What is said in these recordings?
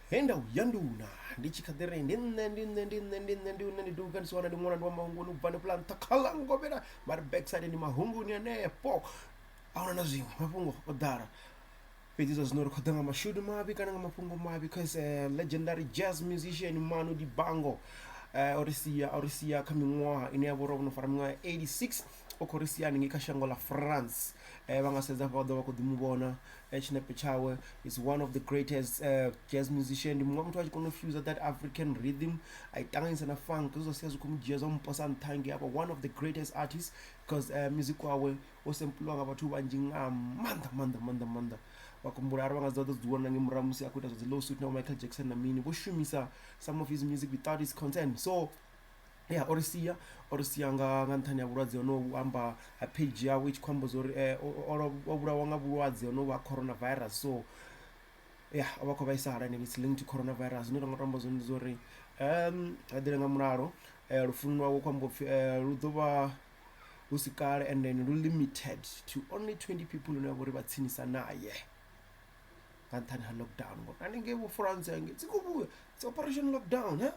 Henda uyanduna ndichikadere ndi dukaniswana ndi mwana ndi mahungu ubvane plan takhalango pera mari backside ndi mahungu ni anepo auna na zvimwe mapungo odhara pedzizvo zvinorokodha nga mashudu mavi kana nga mapungo mavi cause legendary jazz musician Manu Dibango orisiya kamingwaha ine yavora unofara mingwaha 86 okorisiya ngekashango la France vangasedza vauda vakudhimuvona chinepe chawe is one of the greatest jazz musician ndi mumwe mutu achikonofusa that African rhythm aitanganisa na funk zozosiya zvikumujazza muposa muthangi apa one of the greatest artists because music wawe osempulwa nga vathu vanji nga manda vakumbura ari vangaziva todziona ngemuramusi akuita zvodzi-low suit na Michael Jackson na mini voshumisa some of his music without his consent. So yeah, orisiya nga nthani ya vulwadze honohamba page yawe ichikwamba zori ovulawa nga vulwadze honova coronavirus. So yeah, avakho vaisa harani it's linked to coronavirus zvinoita ngatamba zoni zori adire nga mulalo lufuno lwawo kwamba ludova lusikale and then limited to only 20 people unavori vatsinisa naye kanthani ha lockdown anenge France yange tsikubuya it's operation lockdown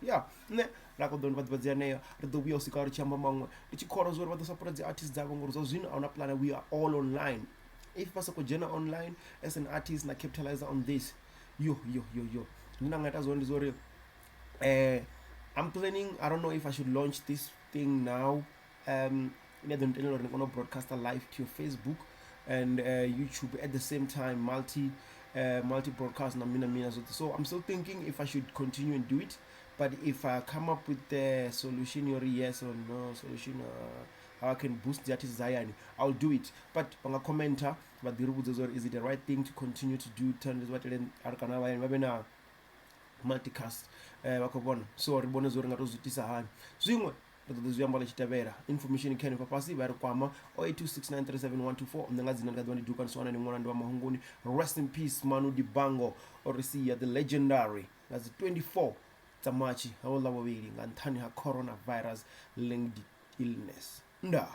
yeah ne rakodoni vadzivadzia neyo ridovuya usika richiamba mamwe richikhora zori vatosapota dzi artists dzavo ngori zva zvino auna plana we are all online if vasakujena online as an artist na capitalize on this yo ndinangaita zoni ndizori I'm planning, I don't know if I should launch this thing now. Broadcast live to your Facebook and YouTube at the same time, multi broadcast na mina. So I'm still thinking if I should continue and do it, but if I come up with the solution or yes or no solution, how I can boost the artist Zion, I'll do it. But on a commenter, but the is it the right thing to continue to do? Turn this what arkana and webinar multicast vakobona so ribone zori ngatozvitisa hani zvimwe ndatozviyamba lechitevera information ikani papasi vari kwama 0826937124 ndangadzina ndikadwa ndidukaniswana nemwana ndi wamahunguni rest in peace Manu Dibango orisiya the legendary ngazi 24 dzamachi aulavo viri nga nthani ha coronavirus linked illness nda